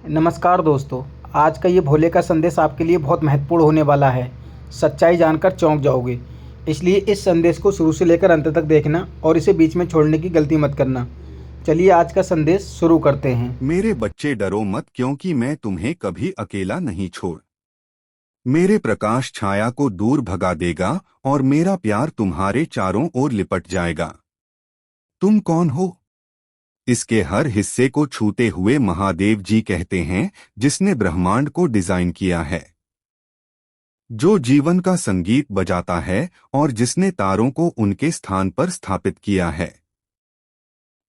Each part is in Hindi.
नमस्कार दोस्तों। आज का ये भोले का संदेश आपके लिए बहुत महत्वपूर्ण होने वाला है। सच्चाई जानकर चौंक जाओगे। इसलिए इस संदेश को शुरू से लेकर अंत तक देखना और इसे बीच में छोड़ने की गलती मत करना। चलिए आज का संदेश शुरू करते हैं। मेरे बच्चे डरो मत, क्योंकि मैं तुम्हें कभी अकेला नहीं छोड़। मेरे प्रकाश छाया को दूर भगा देगा और मेरा प्यार तुम्हारे चारों ओर लिपट जाएगा। तुम कौन हो? इसके हर हिस्से को छूते हुए महादेव जी कहते हैं, जिसने ब्रह्मांड को डिजाइन किया है, जो जीवन का संगीत बजाता है और जिसने तारों को उनके स्थान पर स्थापित किया है,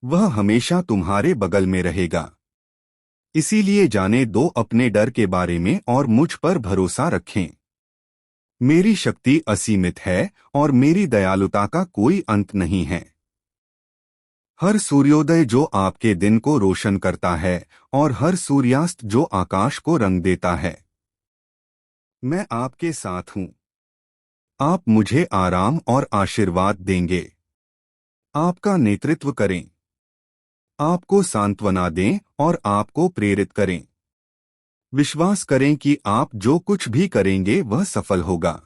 वह हमेशा तुम्हारे बगल में रहेगा। इसीलिए जाने दो अपने डर के बारे में और मुझ पर भरोसा रखें। मेरी शक्ति असीमित है और मेरी दयालुता का कोई अंत नहीं है। हर सूर्योदय जो आपके दिन को रोशन करता है और हर सूर्यास्त जो आकाश को रंग देता है, मैं आपके साथ हूं। आप मुझे आराम और आशीर्वाद देंगे। आपका नेतृत्व करें, आपको सांत्वना दें और आपको प्रेरित करें। विश्वास करें कि आप जो कुछ भी करेंगे वह सफल होगा,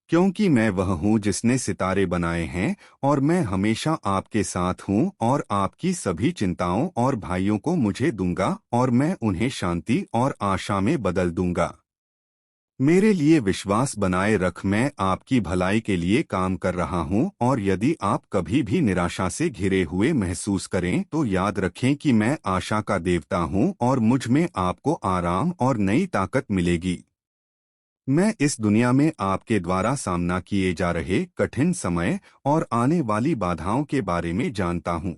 क्योंकि मैं वह हूँ जिसने सितारे बनाए हैं और मैं हमेशा आपके साथ हूँ और आपकी सभी चिंताओं और भाइयों को मुझे दूंगा और मैं उन्हें शांति और आशा में बदल दूंगा। मेरे लिए विश्वास बनाए रख, मैं आपकी भलाई के लिए काम कर रहा हूँ और यदि आप कभी भी निराशा से घिरे हुए महसूस करें तो याद रखें कि मैं आशा का देवता हूँ और मुझ में आपको आराम और नई ताकत मिलेगी। मैं इस दुनिया में आपके द्वारा सामना किए जा रहे कठिन समय और आने वाली बाधाओं के बारे में जानता हूँ।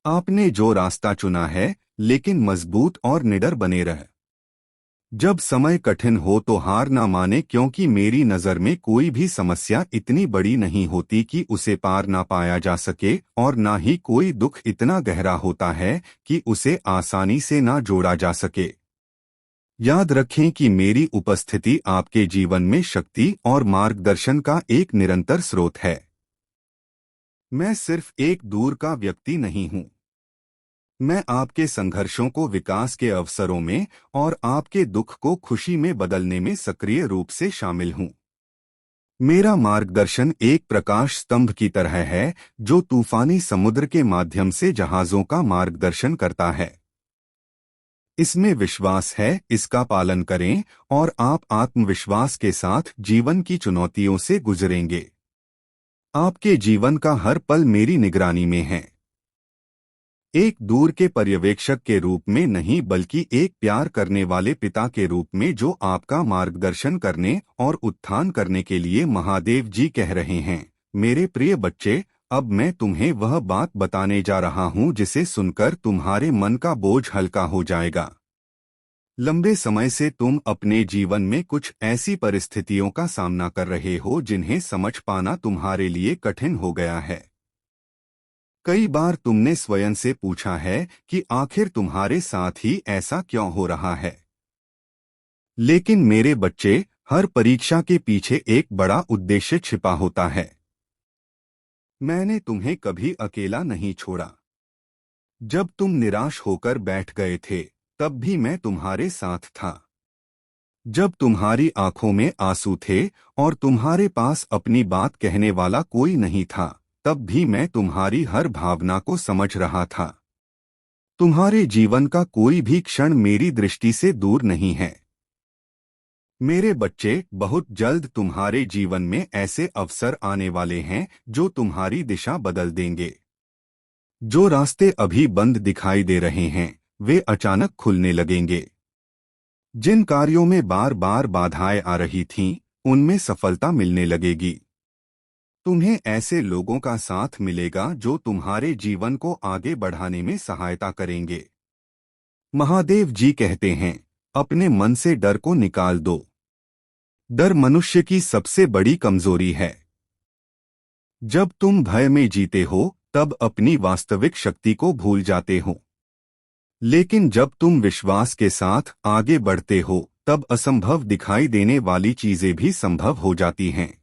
आपने जो रास्ता चुना है, लेकिन मजबूत और निडर बने रह। जब समय कठिन हो तो हार ना माने, क्योंकि मेरी नज़र में कोई भी समस्या इतनी बड़ी नहीं होती कि उसे पार ना पाया जा सके, और ना ही कोई दुख इतना गहरा होता है कि उसे आसानी से ना जोड़ा जा सके। याद रखें कि मेरी उपस्थिति आपके जीवन में शक्ति और मार्गदर्शन का एक निरंतर स्रोत है। मैं सिर्फ एक दूर का व्यक्ति नहीं हूँ। मैं आपके संघर्षों को विकास के अवसरों में और आपके दुख को खुशी में बदलने में सक्रिय रूप से शामिल हूँ। मेरा मार्गदर्शन एक प्रकाश स्तंभ की तरह है जो तूफानी समुद्र के माध्यम से जहाजों का मार्गदर्शन करता है। इसमें विश्वास है, इसका पालन करें और आप आत्मविश्वास के साथ जीवन की चुनौतियों से गुजरेंगे। आपके जीवन का हर पल मेरी निगरानी में है, एक दूर के पर्यवेक्षक के रूप में नहीं, बल्कि एक प्यार करने वाले पिता के रूप में जो आपका मार्गदर्शन करने और उत्थान करने के लिए महादेव जी कह रहे हैं। मेरे प्रिय बच्चे, अब मैं तुम्हें वह बात बताने जा रहा हूँ जिसे सुनकर तुम्हारे मन का बोझ हल्का हो जाएगा। लंबे समय से तुम अपने जीवन में कुछ ऐसी परिस्थितियों का सामना कर रहे हो जिन्हें समझ पाना तुम्हारे लिए कठिन हो गया है। कई बार तुमने स्वयं से पूछा है कि आखिर तुम्हारे साथ ही ऐसा क्यों हो रहा है। लेकिन मेरे बच्चे, हर परीक्षा के पीछे एक बड़ा उद्देश्य छिपा होता है। मैंने तुम्हें कभी अकेला नहीं छोड़ा। जब तुम निराश होकर बैठ गए थे, तब भी मैं तुम्हारे साथ था। जब तुम्हारी आंखों में आंसू थे और तुम्हारे पास अपनी बात कहने वाला कोई नहीं था, तब भी मैं तुम्हारी हर भावना को समझ रहा था। तुम्हारे जीवन का कोई भी क्षण मेरी दृष्टि से दूर नहीं है। मेरे बच्चे, बहुत जल्द तुम्हारे जीवन में ऐसे अवसर आने वाले हैं जो तुम्हारी दिशा बदल देंगे। जो रास्ते अभी बंद दिखाई दे रहे हैं, वे अचानक खुलने लगेंगे। जिन कार्यों में बार बार बाधाएं आ रही थीं, उनमें सफलता मिलने लगेगी। तुम्हें ऐसे लोगों का साथ मिलेगा जो तुम्हारे जीवन को आगे बढ़ाने में सहायता करेंगे। महादेव जी कहते हैं, अपने मन से डर को निकाल दो। डर मनुष्य की सबसे बड़ी कमजोरी है। जब तुम भय में जीते हो, तब अपनी वास्तविक शक्ति को भूल जाते हो। लेकिन जब तुम विश्वास के साथ आगे बढ़ते हो, तब असंभव दिखाई देने वाली चीजें भी संभव हो जाती हैं।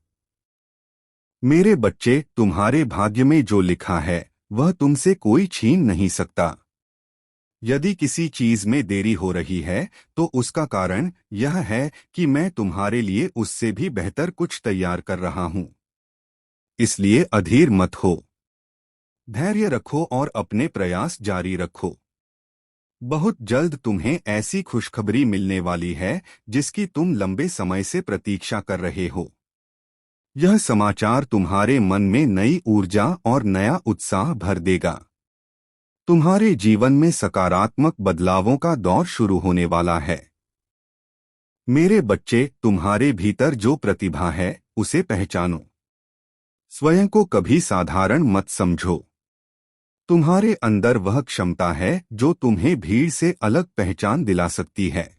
मेरे बच्चे, तुम्हारे भाग्य में जो लिखा है, वह तुमसे कोई छीन नहीं सकता। यदि किसी चीज में देरी हो रही है तो उसका कारण यह है कि मैं तुम्हारे लिए उससे भी बेहतर कुछ तैयार कर रहा हूं। इसलिए अधीर मत हो, धैर्य रखो और अपने प्रयास जारी रखो। बहुत जल्द तुम्हें ऐसी खुशखबरी मिलने वाली है जिसकी तुम लंबे समय से प्रतीक्षा कर रहे हो। यह समाचार तुम्हारे मन में नई ऊर्जा और नया उत्साह भर देगा। तुम्हारे जीवन में सकारात्मक बदलावों का दौर शुरू होने वाला है। मेरे बच्चे, तुम्हारे भीतर जो प्रतिभा है उसे पहचानो। स्वयं को कभी साधारण मत समझो। तुम्हारे अंदर वह क्षमता है जो तुम्हें भीड़ से अलग पहचान दिला सकती है।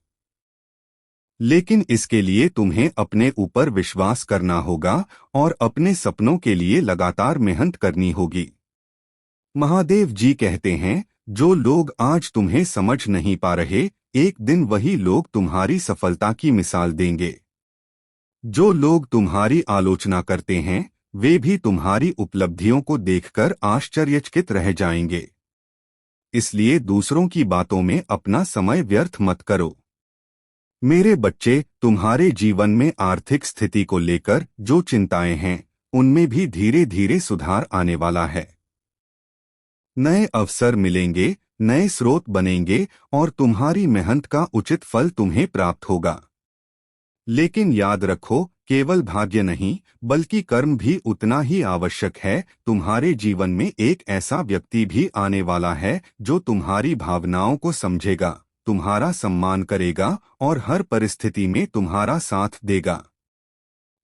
लेकिन इसके लिए तुम्हें अपने ऊपर विश्वास करना होगा और अपने सपनों के लिए लगातार मेहनत करनी होगी। महादेव जी कहते हैं, जो लोग आज तुम्हें समझ नहीं पा रहे, एक दिन वही लोग तुम्हारी सफलता की मिसाल देंगे। जो लोग तुम्हारी आलोचना करते हैं, वे भी तुम्हारी उपलब्धियों को देखकर आश्चर्यचकित रह जाएंगे। इसलिए दूसरों की बातों में अपना समय व्यर्थ मत करो। मेरे बच्चे, तुम्हारे जीवन में आर्थिक स्थिति को लेकर जो चिंताएं हैं, उनमें भी धीरे धीरे सुधार आने वाला है। नए अवसर मिलेंगे, नए स्रोत बनेंगे और तुम्हारी मेहनत का उचित फल तुम्हें प्राप्त होगा। लेकिन याद रखो, केवल भाग्य नहीं बल्कि कर्म भी उतना ही आवश्यक है। तुम्हारे जीवन में एक ऐसा व्यक्ति भी आने वाला है जो तुम्हारी भावनाओं को समझेगा, तुम्हारा सम्मान करेगा और हर परिस्थिति में तुम्हारा साथ देगा।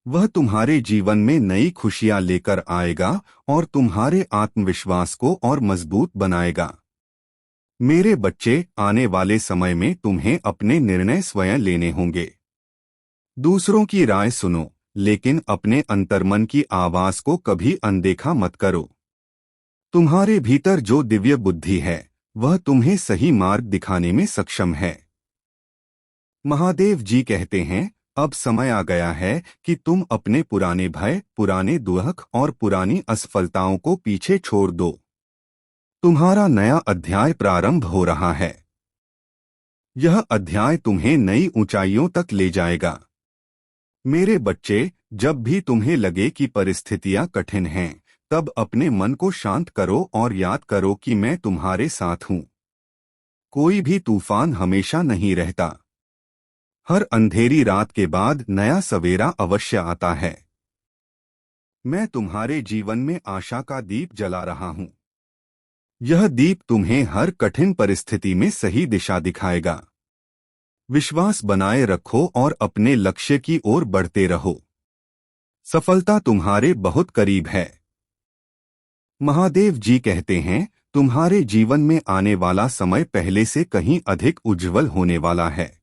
वह तुम्हारे जीवन में नई खुशियां लेकर आएगा और तुम्हारे आत्मविश्वास को और मजबूत बनाएगा। मेरे बच्चे, आने वाले समय में तुम्हें अपने निर्णय स्वयं लेने होंगे। दूसरों की राय सुनो, लेकिन अपने अंतर्मन की आवाज को कभी अनदेखा मत करो। तुम्हारे भीतर जो दिव्य बुद्धि है, वह तुम्हें सही मार्ग दिखाने में सक्षम है। महादेव जी कहते हैं, अब समय आ गया है कि तुम अपने पुराने भय, पुराने दुख और पुरानी असफलताओं को पीछे छोड़ दो। तुम्हारा नया अध्याय प्रारंभ हो रहा है। यह अध्याय तुम्हें नई ऊंचाइयों तक ले जाएगा। मेरे बच्चे, जब भी तुम्हें लगे कि परिस्थितियां कठिन हैं, तब अपने मन को शांत करो और याद करो कि मैं तुम्हारे साथ हूं। कोई भी तूफान हमेशा नहीं रहता। हर अंधेरी रात के बाद नया सवेरा अवश्य आता है। मैं तुम्हारे जीवन में आशा का दीप जला रहा हूं। यह दीप तुम्हें हर कठिन परिस्थिति में सही दिशा दिखाएगा। विश्वास बनाए रखो और अपने लक्ष्य की ओर बढ़ते रहो। सफलता तुम्हारे बहुत करीब है। महादेव जी कहते हैं, तुम्हारे जीवन में आने वाला समय पहले से कहीं अधिक उज्जवल होने वाला है।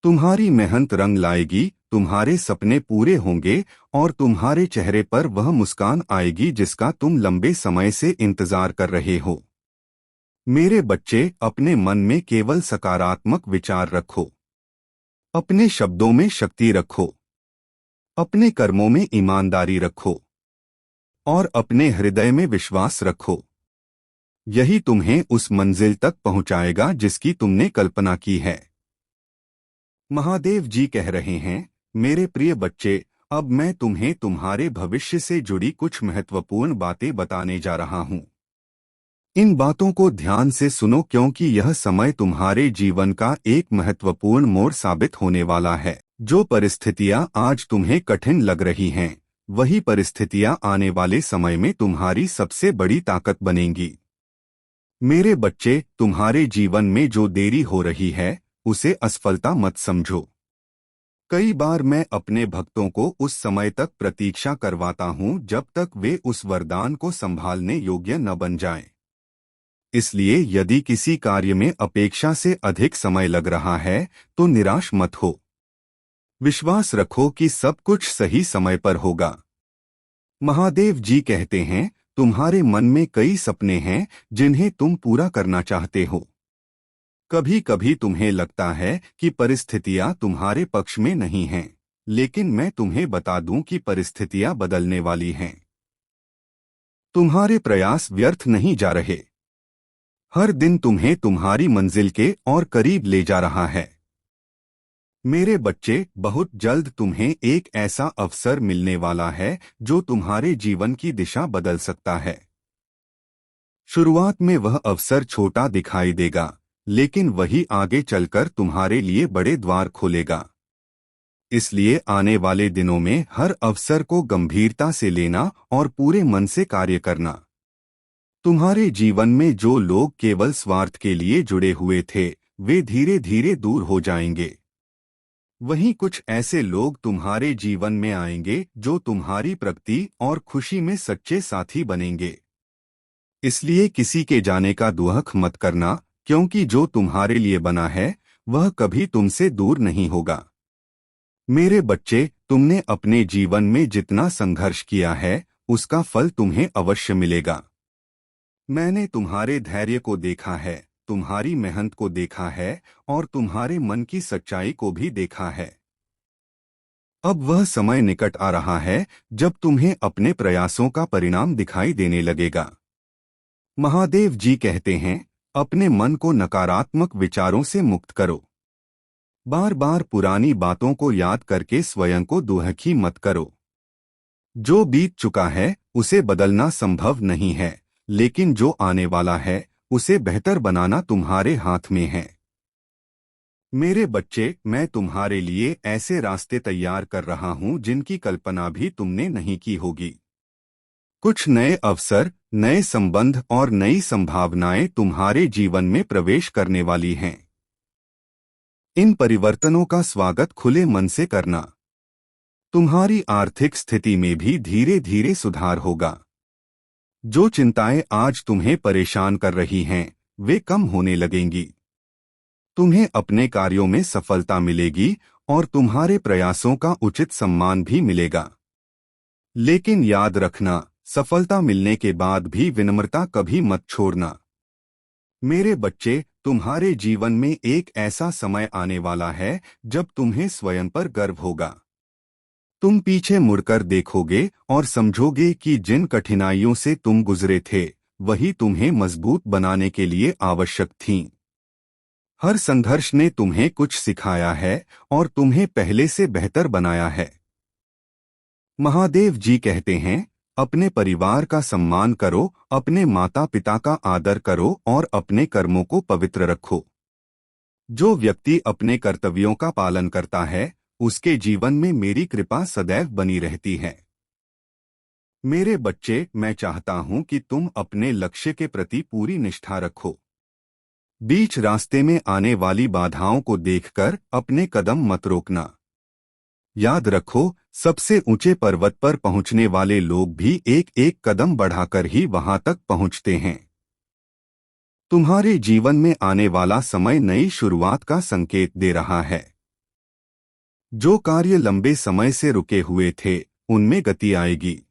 तुम्हारी मेहनत रंग लाएगी, तुम्हारे सपने पूरे होंगे और तुम्हारे चेहरे पर वह मुस्कान आएगी जिसका तुम लंबे समय से इंतजार कर रहे हो। मेरे बच्चे, अपने मन में केवल सकारात्मक विचार रखो। अपने शब्दों में शक्ति रखो। अपने कर्मों में ईमानदारी रखो और अपने हृदय में विश्वास रखो। यही तुम्हें उस मंजिल तक पहुंचाएगा जिसकी तुमने कल्पना की है। महादेव जी कह रहे हैं, मेरे प्रिय बच्चे, अब मैं तुम्हें तुम्हारे भविष्य से जुड़ी कुछ महत्वपूर्ण बातें बताने जा रहा हूं। इन बातों को ध्यान से सुनो क्योंकि यह समय तुम्हारे जीवन का एक महत्वपूर्ण मोड़ साबित होने वाला है। जो परिस्थितियां आज तुम्हें कठिन लग रही हैं, वही परिस्थितियां आने वाले समय में तुम्हारी सबसे बड़ी ताकत बनेंगी। मेरे बच्चे, तुम्हारे जीवन में जो देरी हो रही है, उसे असफलता मत समझो। कई बार मैं अपने भक्तों को उस समय तक प्रतीक्षा करवाता हूं जब तक वे उस वरदान को संभालने योग्य न बन जाएं। इसलिए यदि किसी कार्य में अपेक्षा से अधिक समय लग रहा है, तो निराश मत हो। विश्वास रखो कि सब कुछ सही समय पर होगा। महादेव जी कहते हैं, तुम्हारे मन में कई सपने हैं जिन्हें तुम पूरा करना चाहते हो। कभी कभी तुम्हें लगता है कि परिस्थितियां तुम्हारे पक्ष में नहीं हैं, लेकिन मैं तुम्हें बता दूं कि परिस्थितियां बदलने वाली हैं। तुम्हारे प्रयास व्यर्थ नहीं जा रहे। हर दिन तुम्हें तुम्हारी मंजिल के और करीब ले जा रहा है। मेरे बच्चे, बहुत जल्द तुम्हें एक ऐसा अवसर मिलने वाला है जो तुम्हारे जीवन की दिशा बदल सकता है। शुरुआत में वह अवसर छोटा दिखाई देगा, लेकिन वही आगे चलकर तुम्हारे लिए बड़े द्वार खोलेगा। इसलिए आने वाले दिनों में हर अवसर को गंभीरता से लेना और पूरे मन से कार्य करना। तुम्हारे जीवन में जो लोग केवल स्वार्थ के लिए जुड़े हुए थे, वे धीरे धीरे दूर हो जाएंगे। वहीं कुछ ऐसे लोग तुम्हारे जीवन में आएंगे जो तुम्हारी प्रगति और खुशी में सच्चे साथी बनेंगे। इसलिए किसी के जाने का दुख मत करना, क्योंकि जो तुम्हारे लिए बना है वह कभी तुमसे दूर नहीं होगा। मेरे बच्चे, तुमने अपने जीवन में जितना संघर्ष किया है उसका फल तुम्हें अवश्य मिलेगा। मैंने तुम्हारे धैर्य को देखा है, तुम्हारी मेहनत को देखा है और तुम्हारे मन की सच्चाई को भी देखा है। अब वह समय निकट आ रहा है जब तुम्हें अपने प्रयासों का परिणाम दिखाई देने लगेगा। महादेव जी कहते हैं, अपने मन को नकारात्मक विचारों से मुक्त करो। बार बार पुरानी बातों को याद करके स्वयं को दुखी मत करो। जो बीत चुका है उसे बदलना संभव नहीं है, लेकिन जो आने वाला है उसे बेहतर बनाना तुम्हारे हाथ में है। मेरे बच्चे, मैं तुम्हारे लिए ऐसे रास्ते तैयार कर रहा हूं जिनकी कल्पना भी तुमने नहीं की होगी। कुछ नए अवसर, नए संबंध और नई संभावनाएं तुम्हारे जीवन में प्रवेश करने वाली हैं। इन परिवर्तनों का स्वागत खुले मन से करना। तुम्हारी आर्थिक स्थिति में भी धीरे धीरे सुधार होगा। जो चिंताएं आज तुम्हें परेशान कर रही हैं, वे कम होने लगेंगी। तुम्हें अपने कार्यों में सफलता मिलेगी और तुम्हारे प्रयासों का उचित सम्मान भी मिलेगा। लेकिन याद रखना, सफलता मिलने के बाद भी विनम्रता कभी मत छोड़ना। मेरे बच्चे, तुम्हारे जीवन में एक ऐसा समय आने वाला है जब तुम्हें स्वयं पर गर्व होगा। तुम पीछे मुड़कर देखोगे और समझोगे कि जिन कठिनाइयों से तुम गुजरे थे, वही तुम्हें मजबूत बनाने के लिए आवश्यक थीं। हर संघर्ष ने तुम्हें कुछ सिखाया है और तुम्हें पहले से बेहतर बनाया है। महादेव जी कहते हैं, अपने परिवार का सम्मान करो, अपने माता पिता का आदर करो और अपने कर्मों को पवित्र रखो। जो व्यक्ति अपने कर्तव्यों का पालन करता है, उसके जीवन में मेरी कृपा सदैव बनी रहती है। मेरे बच्चे, मैं चाहता हूं कि तुम अपने लक्ष्य के प्रति पूरी निष्ठा रखो। बीच रास्ते में आने वाली बाधाओं को देखकर अपने कदम मत रोकना। याद रखो, सबसे ऊंचे पर्वत पर पहुंचने वाले लोग भी एक एक कदम बढ़ाकर ही वहां तक पहुंचते हैं। तुम्हारे जीवन में आने वाला समय नई शुरुआत का संकेत दे रहा है। जो कार्य लंबे समय से रुके हुए थे, उनमें गति आएगी।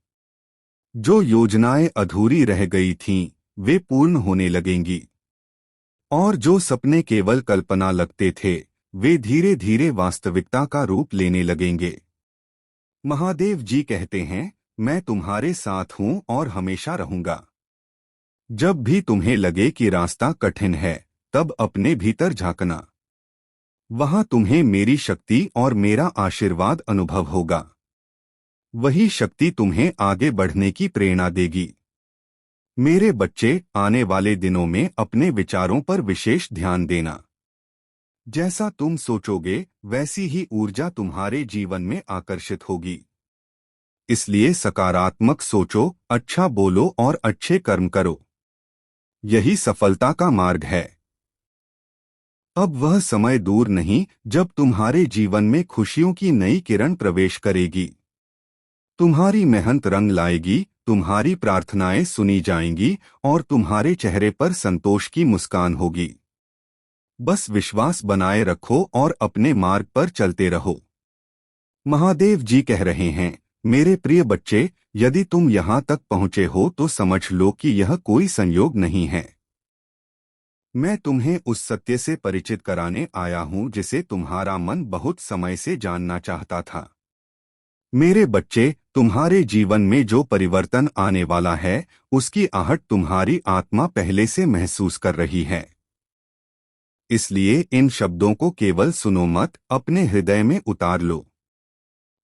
जो योजनाएं अधूरी रह गई थीं, वे पूर्ण होने लगेंगी। और जो सपने केवल कल्पना लगते थे, वे धीरे धीरे वास्तविकता का रूप लेने लगेंगे। महादेव जी कहते हैं, मैं तुम्हारे साथ हूं और हमेशा रहूंगा। जब भी तुम्हें लगे कि रास्ता कठिन है, तब अपने भीतर झांकना। वहां तुम्हें मेरी शक्ति और मेरा आशीर्वाद अनुभव होगा। वही शक्ति तुम्हें आगे बढ़ने की प्रेरणा देगी। मेरे बच्चे, आने वाले दिनों में अपने विचारों पर विशेष ध्यान देना। जैसा तुम सोचोगे, वैसी ही ऊर्जा तुम्हारे जीवन में आकर्षित होगी। इसलिए सकारात्मक सोचो, अच्छा बोलो और अच्छे कर्म करो। यही सफलता का मार्ग है। अब वह समय दूर नहीं जब तुम्हारे जीवन में खुशियों की नई किरण प्रवेश करेगी। तुम्हारी मेहनत रंग लाएगी, तुम्हारी प्रार्थनाएं सुनी जाएंगी और तुम्हारे चेहरे पर संतोष की मुस्कान होगी। बस विश्वास बनाए रखो और अपने मार्ग पर चलते रहो। महादेव जी कह रहे हैं, मेरे प्रिय बच्चे, यदि तुम यहाँ तक पहुँचे हो तो समझ लो कि यह कोई संयोग नहीं है। मैं तुम्हें उस सत्य से परिचित कराने आया हूँ जिसे तुम्हारा मन बहुत समय से जानना चाहता था। मेरे बच्चे, तुम्हारे जीवन में जो परिवर्तन आने वाला है उसकी आहट तुम्हारी आत्मा पहले से महसूस कर रही है। इसलिए इन शब्दों को केवल सुनो मत, अपने हृदय में उतार लो।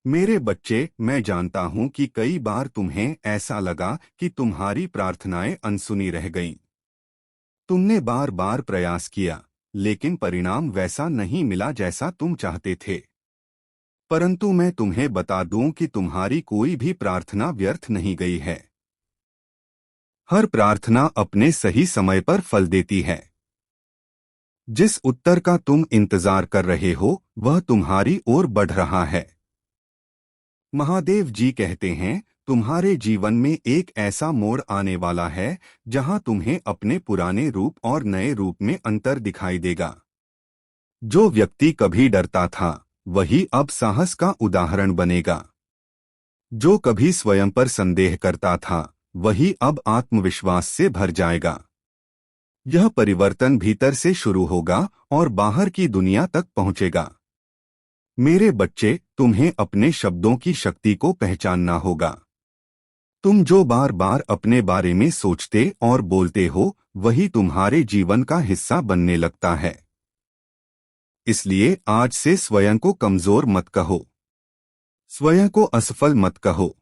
मेरे बच्चे, मैं जानता हूं कि कई बार तुम्हें ऐसा लगा कि तुम्हारी प्रार्थनाएं अनसुनी रह गईं। तुमने बार बार प्रयास किया, लेकिन परिणाम वैसा नहीं मिला जैसा तुम चाहते थे। परंतु मैं तुम्हें बता दूं कि तुम्हारी कोई भी प्रार्थना व्यर्थ नहीं गई है। हर प्रार्थना अपने सही समय पर फल देती है। जिस उत्तर का तुम इंतजार कर रहे हो वह तुम्हारी ओर बढ़ रहा है। महादेव जी कहते हैं, तुम्हारे जीवन में एक ऐसा मोड़ आने वाला है जहां तुम्हें अपने पुराने रूप और नए रूप में अंतर दिखाई देगा। जो व्यक्ति कभी डरता था वही अब साहस का उदाहरण बनेगा। जो कभी स्वयं पर संदेह करता था वही अब आत्मविश्वास से भर जाएगा। यह परिवर्तन भीतर से शुरू होगा और बाहर की दुनिया तक पहुंचेगा। मेरे बच्चे, तुम्हें अपने शब्दों की शक्ति को पहचानना होगा। तुम जो बार बार अपने बारे में सोचते और बोलते हो वही तुम्हारे जीवन का हिस्सा बनने लगता है। इसलिए आज से स्वयं को कमजोर मत कहो, स्वयं को असफल मत कहो।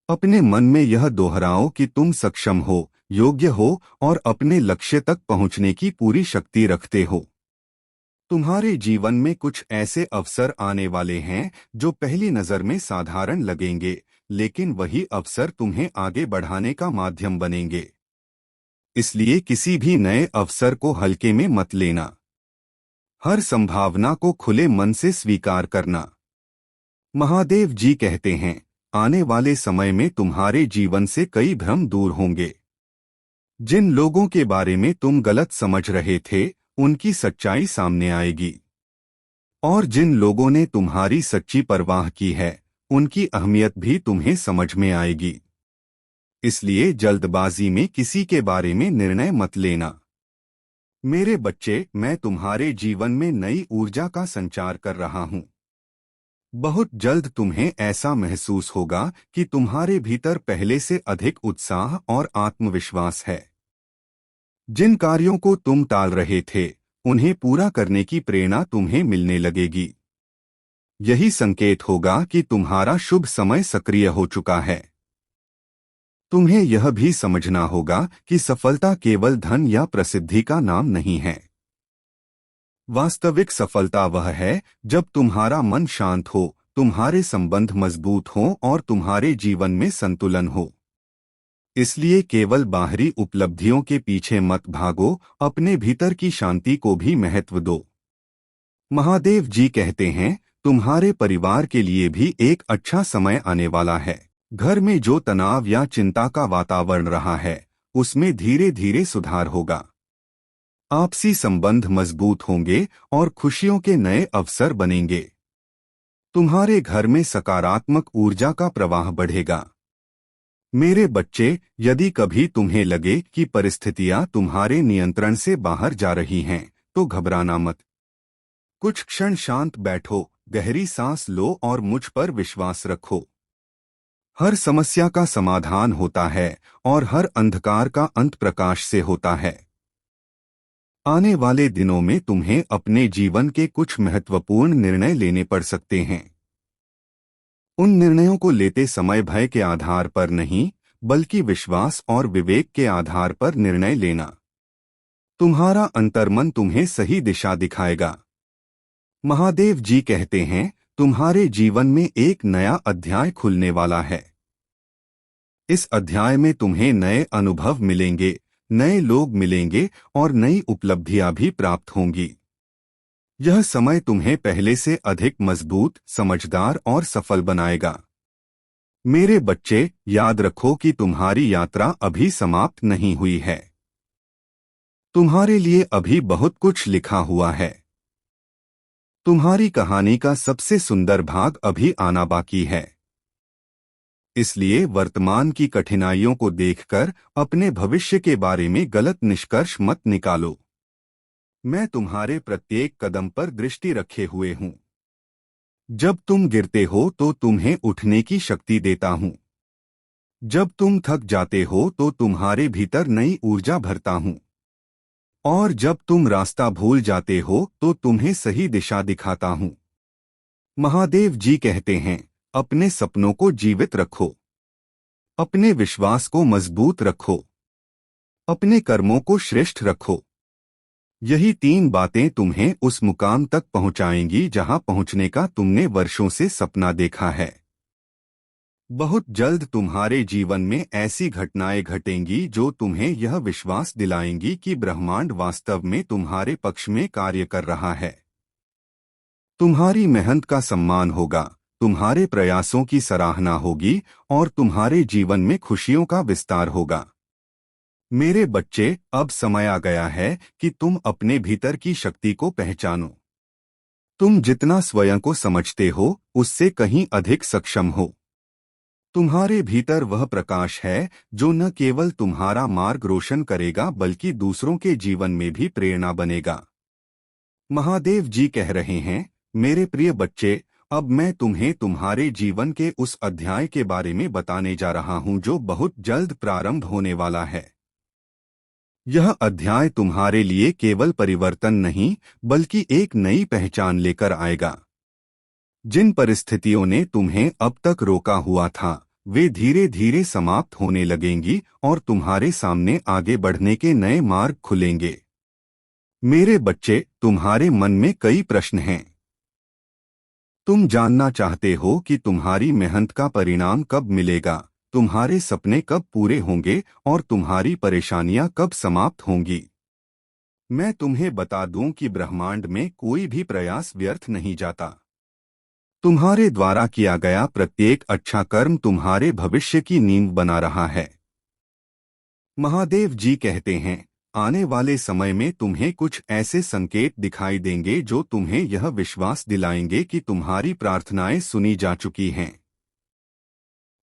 अपने मन में यह दोहराओ कि तुम सक्षम हो, योग्य हो और अपने लक्ष्य तक पहुंचने की पूरी शक्ति रखते हो। तुम्हारे जीवन में कुछ ऐसे अवसर आने वाले हैं जो पहली नजर में साधारण लगेंगे, लेकिन वही अवसर तुम्हें आगे बढ़ाने का माध्यम बनेंगे। इसलिए किसी भी नए अवसर को हल्के में मत लेना। हर संभावना को खुले मन से स्वीकार करना। महादेव जी कहते हैं, आने वाले समय में तुम्हारे जीवन से कई भ्रम दूर होंगे। जिन लोगों के बारे में तुम गलत समझ रहे थे उनकी सच्चाई सामने आएगी, और जिन लोगों ने तुम्हारी सच्ची परवाह की है उनकी अहमियत भी तुम्हें समझ में आएगी। इसलिए जल्दबाजी में किसी के बारे में निर्णय मत लेना। मेरे बच्चे, मैं तुम्हारे जीवन में नई ऊर्जा का संचार कर रहा हूं। बहुत जल्द तुम्हें ऐसा महसूस होगा कि तुम्हारे भीतर पहले से अधिक उत्साह और आत्मविश्वास है। जिन कार्यों को तुम टाल रहे थे उन्हें पूरा करने की प्रेरणा तुम्हें मिलने लगेगी। यही संकेत होगा कि तुम्हारा शुभ समय सक्रिय हो चुका है। तुम्हें यह भी समझना होगा कि सफलता केवल धन या प्रसिद्धि का नाम नहीं है। वास्तविक सफलता वह है जब तुम्हारा मन शांत हो, तुम्हारे संबंध मजबूत हों और तुम्हारे जीवन में संतुलन हो। इसलिए केवल बाहरी उपलब्धियों के पीछे मत भागो, अपने भीतर की शांति को भी महत्व दो। महादेव जी कहते हैं, तुम्हारे परिवार के लिए भी एक अच्छा समय आने वाला है। घर में जो तनाव या चिंता का वातावरण रहा है उसमें धीरे धीरे सुधार होगा। आपसी संबंध मजबूत होंगे और खुशियों के नए अवसर बनेंगे। तुम्हारे घर में सकारात्मक ऊर्जा का प्रवाह बढ़ेगा। मेरे बच्चे, यदि कभी तुम्हें लगे कि परिस्थितियां तुम्हारे नियंत्रण से बाहर जा रही हैं, तो घबराना मत। कुछ क्षण शांत बैठो, गहरी सांस लो और मुझ पर विश्वास रखो। हर समस्या का समाधान होता है और हर अंधकार का अंत प्रकाश से होता है। आने वाले दिनों में तुम्हें अपने जीवन के कुछ महत्वपूर्ण निर्णय लेने पड़ सकते हैं। उन निर्णयों को लेते समय भय के आधार पर नहीं, बल्कि विश्वास और विवेक के आधार पर निर्णय लेना। तुम्हारा अंतर्मन तुम्हें सही दिशा दिखाएगा। महादेव जी कहते हैं, तुम्हारे जीवन में एक नया अध्याय खुलने वाला है। इस अध्याय में तुम्हें नए अनुभव मिलेंगे, नए लोग मिलेंगे और नई उपलब्धियां भी प्राप्त होंगी। यह समय तुम्हें पहले से अधिक मजबूत, समझदार और सफल बनाएगा। मेरे बच्चे, याद रखो कि तुम्हारी यात्रा अभी समाप्त नहीं हुई है। तुम्हारे लिए अभी बहुत कुछ लिखा हुआ है। तुम्हारी कहानी का सबसे सुंदर भाग अभी आना बाकी है। इसलिए वर्तमान की कठिनाइयों को देखकर अपने भविष्य के बारे में गलत निष्कर्ष मत निकालो। मैं तुम्हारे प्रत्येक कदम पर दृष्टि रखे हुए हूं। जब तुम गिरते हो तो तुम्हें उठने की शक्ति देता हूँ। जब तुम थक जाते हो तो तुम्हारे भीतर नई ऊर्जा भरता हूँ। और जब तुम रास्ता भूल जाते हो तो तुम्हें सही दिशा दिखाता हूँ। महादेव जी कहते हैं, अपने सपनों को जीवित रखो, अपने विश्वास को मजबूत रखो, अपने कर्मों को श्रेष्ठ रखो। यही 3 बातें तुम्हें उस मुकाम तक पहुंचाएंगी जहां पहुंचने का तुमने वर्षों से सपना देखा है। बहुत जल्द तुम्हारे जीवन में ऐसी घटनाएं घटेंगी जो तुम्हें यह विश्वास दिलाएंगी कि ब्रह्मांड वास्तव में तुम्हारे पक्ष में कार्य कर रहा है। तुम्हारी मेहनत का सम्मान होगा, तुम्हारे प्रयासों की सराहना होगी और तुम्हारे जीवन में खुशियों का विस्तार होगा। मेरे बच्चे, अब समय आ गया है कि तुम अपने भीतर की शक्ति को पहचानो। तुम जितना स्वयं को समझते हो, उससे कहीं अधिक सक्षम हो। तुम्हारे भीतर वह प्रकाश है जो न केवल तुम्हारा मार्ग रोशन करेगा बल्कि दूसरों के जीवन में भी प्रेरणा बनेगा। महादेव जी कह रहे हैं, मेरे प्रिय बच्चे, अब मैं तुम्हें तुम्हारे जीवन के उस अध्याय के बारे में बताने जा रहा हूं जो बहुत जल्द प्रारंभ होने वाला है। यह अध्याय तुम्हारे लिए केवल परिवर्तन नहीं बल्कि एक नई पहचान लेकर आएगा। जिन परिस्थितियों ने तुम्हें अब तक रोका हुआ था, वे धीरे धीरे समाप्त होने लगेंगी और तुम्हारे सामने आगे बढ़ने के नए मार्ग खुलेंगे। मेरे बच्चे, तुम्हारे मन में कई प्रश्न हैं। तुम जानना चाहते हो कि तुम्हारी मेहनत का परिणाम कब मिलेगा, तुम्हारे सपने कब पूरे होंगे और तुम्हारी परेशानियां कब समाप्त होंगी। मैं तुम्हें बता दूं कि ब्रह्मांड में कोई भी प्रयास व्यर्थ नहीं जाता। तुम्हारे द्वारा किया गया प्रत्येक अच्छा कर्म तुम्हारे भविष्य की नींव बना रहा है। महादेव जी कहते हैं, आने वाले समय में तुम्हें कुछ ऐसे संकेत दिखाई देंगे जो तुम्हें यह विश्वास दिलाएंगे कि तुम्हारी प्रार्थनाएं सुनी जा चुकी हैं।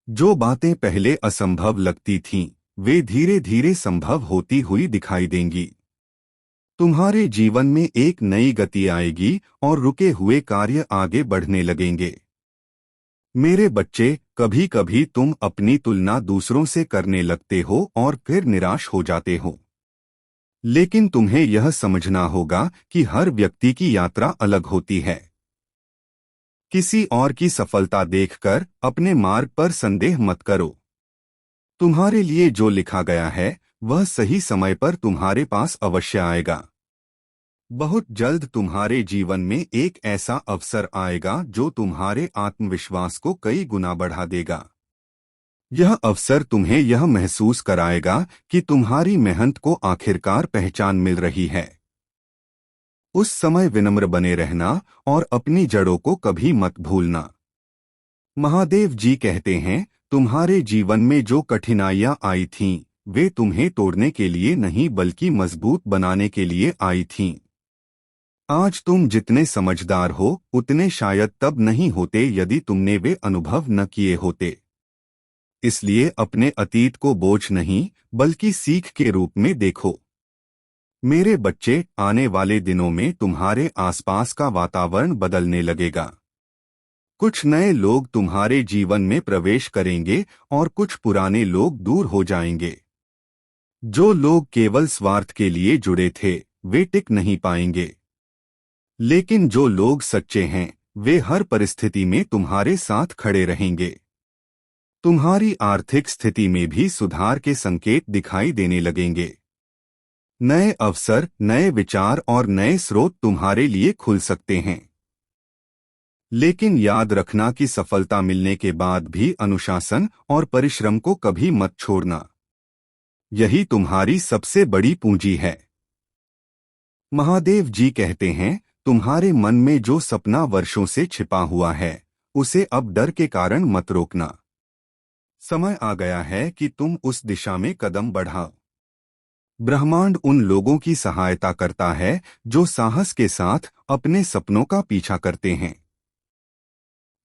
जो बातें पहले असंभव लगती थीं, वे धीरे धीरे संभव होती हुई दिखाई देंगी। तुम्हारे जीवन में एक नई गति आएगी और रुके हुए कार्य आगे बढ़ने लगेंगे। मेरे बच्चे, कभी कभी तुम अपनी तुलना दूसरों से करने लगते हो और फिर निराश हो जाते हो। लेकिन तुम्हें यह समझना होगा कि हर व्यक्ति की यात्रा अलग होती है। किसी और की सफलता देखकर अपने मार्ग पर संदेह मत करो। तुम्हारे लिए जो लिखा गया है वह सही समय पर तुम्हारे पास अवश्य आएगा। बहुत जल्द तुम्हारे जीवन में एक ऐसा अवसर आएगा जो तुम्हारे आत्मविश्वास को कई गुना बढ़ा देगा। यह अवसर तुम्हें यह महसूस कराएगा कि तुम्हारी मेहनत को आखिरकार पहचान मिल रही है। उस समय विनम्र बने रहना और अपनी जड़ों को कभी मत भूलना। महादेव जी कहते हैं, तुम्हारे जीवन में जो कठिनाइयां आई थीं, वे तुम्हें तोड़ने के लिए नहीं बल्कि मजबूत बनाने के लिए आई थीं। आज तुम जितने समझदार हो, उतने शायद तब नहीं होते यदि तुमने वे अनुभव न किए होते। इसलिए अपने अतीत को बोझ नहीं बल्कि सीख के रूप में देखो। मेरे बच्चे, आने वाले दिनों में तुम्हारे आसपास का वातावरण बदलने लगेगा। कुछ नए लोग तुम्हारे जीवन में प्रवेश करेंगे और कुछ पुराने लोग दूर हो जाएंगे। जो लोग केवल स्वार्थ के लिए जुड़े थे, वे टिक नहीं पाएंगे। लेकिन जो लोग सच्चे हैं, वे हर परिस्थिति में तुम्हारे साथ खड़े रहेंगे। तुम्हारी आर्थिक स्थिति में भी सुधार के संकेत दिखाई देने लगेंगे। नए अवसर, नए विचार और नए स्रोत तुम्हारे लिए खुल सकते हैं। लेकिन याद रखना कि सफलता मिलने के बाद भी अनुशासन और परिश्रम को कभी मत छोड़ना। यही तुम्हारी सबसे बड़ी पूंजी है। महादेव जी कहते हैं, तुम्हारे मन में जो सपना वर्षों से छिपा हुआ है, उसे अब डर के कारण मत रोकना। समय आ गया है कि तुम उस दिशा में कदम बढ़ाओ। ब्रह्मांड उन लोगों की सहायता करता है जो साहस के साथ अपने सपनों का पीछा करते हैं।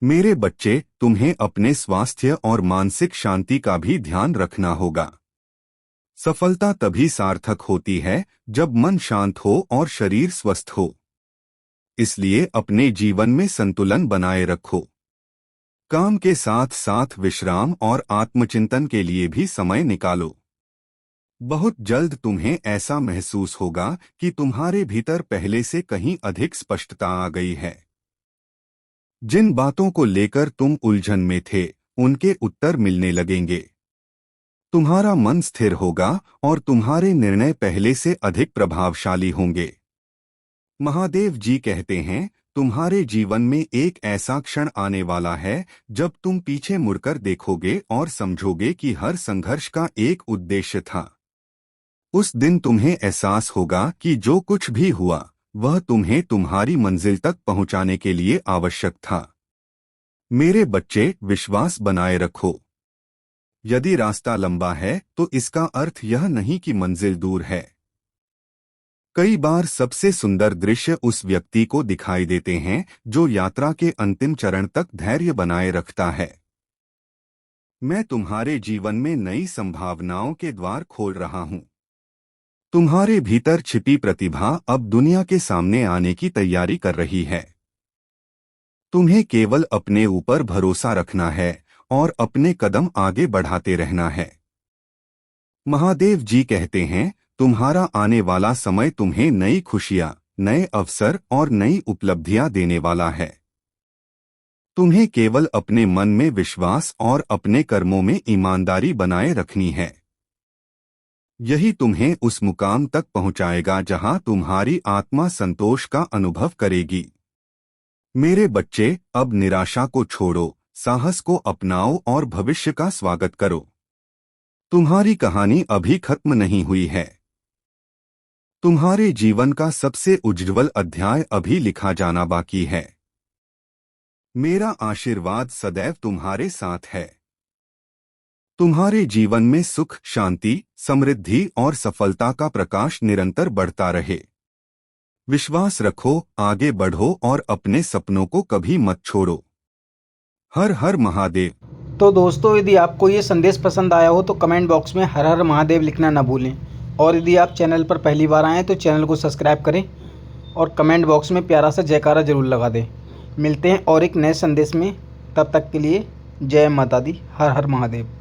मेरे बच्चे, तुम्हें अपने स्वास्थ्य और मानसिक शांति का भी ध्यान रखना होगा। सफलता तभी सार्थक होती है जब मन शांत हो और शरीर स्वस्थ हो। इसलिए अपने जीवन में संतुलन बनाए रखो। काम के साथ साथ विश्राम और आत्मचिंतन के लिए भी समय निकालो। बहुत जल्द तुम्हें ऐसा महसूस होगा कि तुम्हारे भीतर पहले से कहीं अधिक स्पष्टता आ गई है। जिन बातों को लेकर तुम उलझन में थे, उनके उत्तर मिलने लगेंगे। तुम्हारा मन स्थिर होगा और तुम्हारे निर्णय पहले से अधिक प्रभावशाली होंगे। महादेव जी कहते हैं, तुम्हारे जीवन में एक ऐसा क्षण आने वाला है जब तुम पीछे मुड़कर देखोगे और समझोगे कि हर संघर्ष का एक उद्देश्य था। उस दिन तुम्हें एहसास होगा कि जो कुछ भी हुआ वह तुम्हें तुम्हारी मंजिल तक पहुंचाने के लिए आवश्यक था। मेरे बच्चे, विश्वास बनाए रखो। यदि रास्ता लंबा है तो इसका अर्थ यह नहीं कि मंजिल दूर है। कई बार सबसे सुंदर दृश्य उस व्यक्ति को दिखाई देते हैं जो यात्रा के अंतिम चरण तक धैर्य बनाए रखता है। मैं तुम्हारे जीवन में नई संभावनाओं के द्वार खोल रहा हूं। तुम्हारे भीतर छिपी प्रतिभा अब दुनिया के सामने आने की तैयारी कर रही है। तुम्हें केवल अपने ऊपर भरोसा रखना है और अपने कदम आगे बढ़ाते रहना है। महादेव जी कहते हैं, तुम्हारा आने वाला समय तुम्हें नई खुशियां, नए अवसर और नई उपलब्धियां देने वाला है। तुम्हें केवल अपने मन में विश्वास और अपने कर्मों में ईमानदारी बनाए रखनी है। यही तुम्हें उस मुकाम तक पहुंचाएगा जहां तुम्हारी आत्मा संतोष का अनुभव करेगी। मेरे बच्चे, अब निराशा को छोड़ो, साहस को अपनाओ और भविष्य का स्वागत करो। तुम्हारी कहानी अभी खत्म नहीं हुई है। तुम्हारे जीवन का सबसे उज्ज्वल अध्याय अभी लिखा जाना बाकी है। मेरा आशीर्वाद सदैव तुम्हारे साथ है। तुम्हारे जीवन में सुख, शांति, समृद्धि और सफलता का प्रकाश निरंतर बढ़ता रहे। विश्वास रखो, आगे बढ़ो और अपने सपनों को कभी मत छोड़ो। हर हर महादेव। तो दोस्तों, यदि आपको ये संदेश पसंद आया हो तो कमेंट बॉक्स में हर हर महादेव लिखना ना भूलें। और यदि आप चैनल पर पहली बार आएँ तो चैनल को सब्सक्राइब करें और कमेंट बॉक्स में प्यारा सा जयकारा ज़रूर लगा दें। मिलते हैं और एक नए संदेश में, तब तक के लिए जय माता दी। हर हर महादेव।